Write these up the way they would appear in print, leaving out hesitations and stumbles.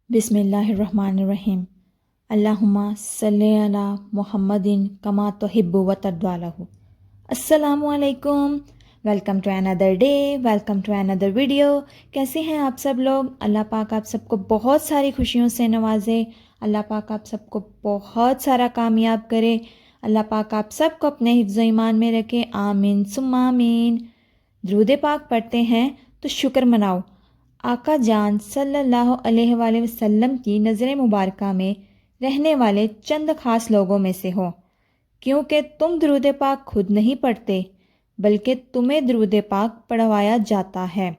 بسم اللہ الرحمن الرحیم۔ اللہم صلی علی محمد کما تحب و ترضی۔ السلام علیکم، ویلکم ٹو اندر ڈے، ویلکم ٹو اندر ویڈیو۔ کیسے ہیں آپ سب لوگ؟ اللہ پاک آپ سب کو بہت ساری خوشیوں سے نوازے، اللہ پاک آپ سب کو بہت سارا کامیاب کرے، اللہ پاک آپ سب کو اپنے حفظ و ایمان میں رکھے، آمین ثم آمین۔ درود پاک پڑھتے ہیں تو شکر مناؤ، آقا جان صلی اللہ علیہ وآلہ وسلم کی نظر مبارکہ میں رہنے والے چند خاص لوگوں میں سے ہو، کیونکہ تم درود پاک خود نہیں پڑھتے بلکہ تمہیں درود پاک پڑھوایا جاتا ہے،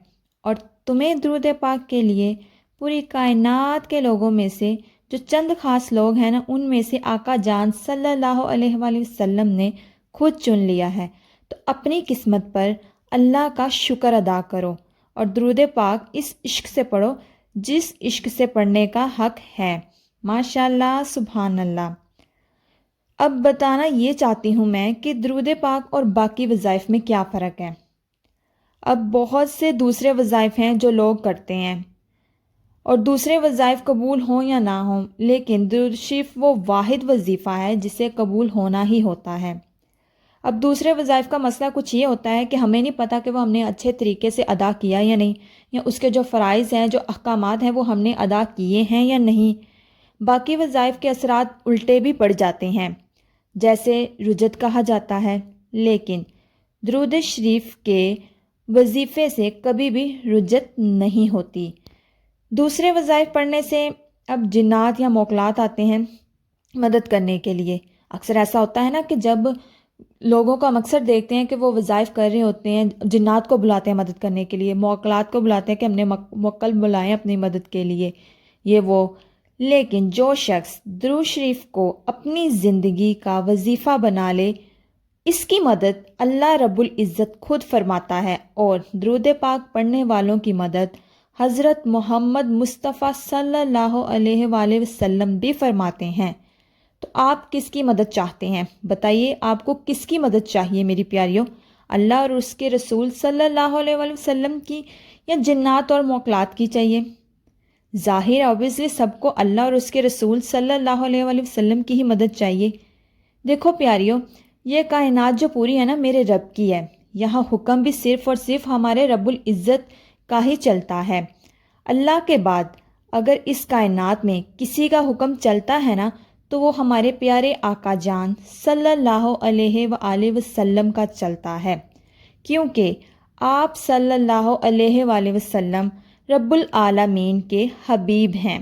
اور تمہیں درود پاک کے لیے پوری کائنات کے لوگوں میں سے جو چند خاص لوگ ہیں نا، ان میں سے آقا جان صلی اللہ علیہ وآلہ وسلم نے خود چن لیا ہے۔ تو اپنی قسمت پر اللہ کا شکر ادا کرو اور درود پاک اس عشق سے پڑھو جس عشق سے پڑھنے کا حق ہے۔ ماشاءاللہ، سبحان اللہ۔ اب بتانا یہ چاہتی ہوں میں کہ درود پاک اور باقی وظائف میں کیا فرق ہے۔ اب بہت سے دوسرے وظائف ہیں جو لوگ کرتے ہیں، اور دوسرے وظائف قبول ہوں یا نہ ہوں، لیکن درود شریف وہ واحد وظیفہ ہے جسے قبول ہونا ہی ہوتا ہے۔ اب دوسرے وظائف کا مسئلہ کچھ یہ ہوتا ہے کہ ہمیں نہیں پتہ کہ وہ ہم نے اچھے طریقے سے ادا کیا یا نہیں، یا اس کے جو فرائض ہیں، جو احکامات ہیں، وہ ہم نے ادا کیے ہیں یا نہیں۔ باقی وظائف کے اثرات الٹے بھی پڑ جاتے ہیں، جیسے رجت کہا جاتا ہے، لیکن درود شریف کے وظیفے سے کبھی بھی رجت نہیں ہوتی۔ دوسرے وظائف پڑھنے سے اب جنات یا موکلات آتے ہیں مدد کرنے کے لیے۔ اکثر ایسا ہوتا ہے نا کہ جب لوگوں کو ہم اکثر دیکھتے ہیں کہ وہ وظائف کر رہے ہوتے ہیں، جنات کو بلاتے ہیں مدد کرنے کے لیے، موکلات کو بلاتے ہیں کہ ہم نے موکل بلائیں اپنی مدد کے لیے، یہ وہ۔ لیکن جو شخص درود شریف کو اپنی زندگی کا وظیفہ بنا لے، اس کی مدد اللہ رب العزت خود فرماتا ہے، اور درود پاک پڑھنے والوں کی مدد حضرت محمد مصطفیٰ صلی اللہ علیہ وآلہ وسلم بھی فرماتے ہیں۔ تو آپ کس کی مدد چاہتے ہیں؟ بتائیے، آپ کو کس کی مدد چاہیے میری پیاریوں؟ اللہ اور اس کے رسول صلی اللہ علیہ وآلہ وسلم کی، یا جنات اور موکلات کی چاہیے؟ ظاہر اوبیسلی سب کو اللہ اور اس کے رسول صلی اللہ علیہ وآلہ وسلم کی ہی مدد چاہیے۔ دیکھو پیاریوں، یہ کائنات جو پوری ہے نا، میرے رب کی ہے، یہاں حکم بھی صرف اور صرف ہمارے رب العزت کا ہی چلتا ہے۔ اللہ کے بعد اگر اس کائنات میں کسی کا حکم چلتا ہے نا، تو وہ ہمارے پیارے آقا جان صلی اللہ علیہ وآلہ وسلم کا چلتا ہے، کیونکہ آپ صلی اللہ علیہ وآلہ وسلم رب العالمین کے حبیب ہیں۔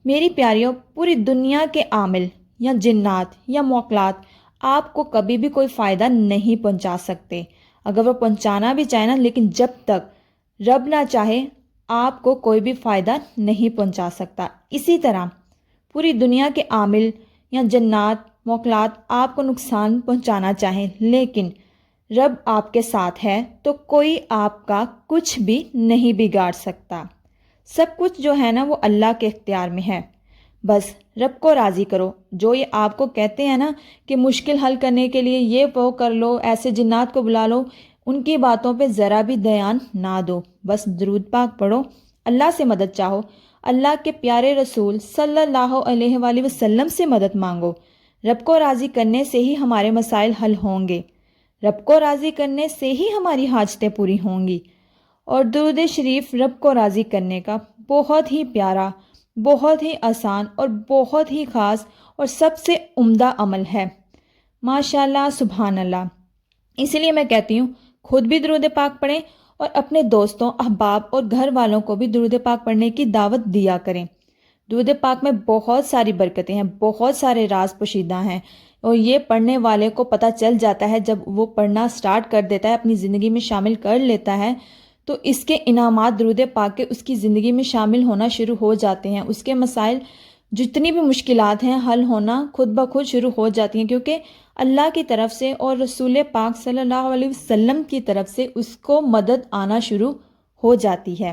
میری پیاریوں، پوری دنیا کے عامل یا جنات یا موکلات آپ کو کبھی بھی کوئی فائدہ نہیں پہنچا سکتے، اگر وہ پہنچانا بھی چاہیں نا، لیکن جب تک رب نہ چاہے آپ کو کوئی بھی فائدہ نہیں پہنچا سکتا۔ اسی طرح پوری دنیا کے عامل یا جنات موکلات آپ کو نقصان پہنچانا چاہیں، لیکن رب آپ کے ساتھ ہے تو کوئی آپ کا کچھ بھی نہیں بگاڑ سکتا۔ سب کچھ جو ہے نا، وہ اللہ کے اختیار میں ہے۔ بس رب کو راضی کرو۔ جو یہ آپ کو کہتے ہیں نا کہ مشکل حل کرنے کے لیے یہ وہ کر لو، ایسے جنات کو بلا لو، ان کی باتوں پہ ذرا بھی دھیان نہ دو۔ بس درود پاک پڑھو، اللہ سے مدد چاہو، اللہ کے پیارے رسول صلی اللہ علیہ وآلہ وسلم سے مدد مانگو۔ رب کو راضی کرنے سے ہی ہمارے مسائل حل ہوں گے، رب کو راضی کرنے سے ہی ہماری حاجتیں پوری ہوں گی۔ اور درود شریف رب کو راضی کرنے کا بہت ہی پیارا، بہت ہی آسان اور بہت ہی خاص اور سب سے عمدہ عمل ہے۔ ماشاءاللہ، سبحان اللہ۔ اسی لیے میں کہتی ہوں، خود بھی درود پاک پڑھیں اور اپنے دوستوں، احباب اور گھر والوں کو بھی درود پاک پڑھنے کی دعوت دیا کریں۔ درود پاک میں بہت ساری برکتیں ہیں، بہت سارے راز پوشیدہ ہیں، اور یہ پڑھنے والے کو پتہ چل جاتا ہے جب وہ پڑھنا سٹارٹ کر دیتا ہے، اپنی زندگی میں شامل کر لیتا ہے، تو اس کے انعامات درود پاک کے اس کی زندگی میں شامل ہونا شروع ہو جاتے ہیں۔ اس کے مسائل، جتنی بھی مشکلات ہیں، حل ہونا خود بخود شروع ہو جاتی ہیں، کیونکہ اللہ کی طرف سے اور رسول پاک صلی اللہ علیہ وسلم کی طرف سے اس کو مدد آنا شروع ہو جاتی ہے۔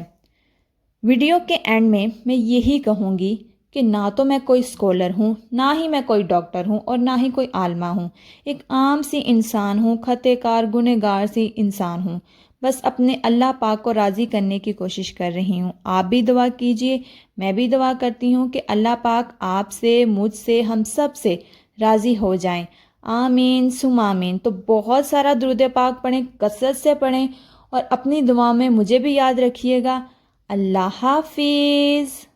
ویڈیو کے اینڈ میں یہی کہوں گی کہ نہ تو میں کوئی اسکالر ہوں، نہ ہی میں کوئی ڈاکٹر ہوں، اور نہ ہی کوئی عالمہ ہوں، ایک عام سی انسان ہوں، خطے کار گنہگار سی انسان ہوں۔ بس اپنے اللہ پاک کو راضی کرنے کی کوشش کر رہی ہوں. آپ بھی دعا کیجئے، میں بھی دعا کرتی ہوں کہ اللہ پاک آپ سے، مجھ سے، ہم سب سے راضی ہو جائیں. آمین ثم آمین. تو بہت سارا درود پاک پڑھیں، کثرت سے پڑھیں، اور اپنی دعا میں مجھے بھی یاد رکھیے گا. اللہ حافظ.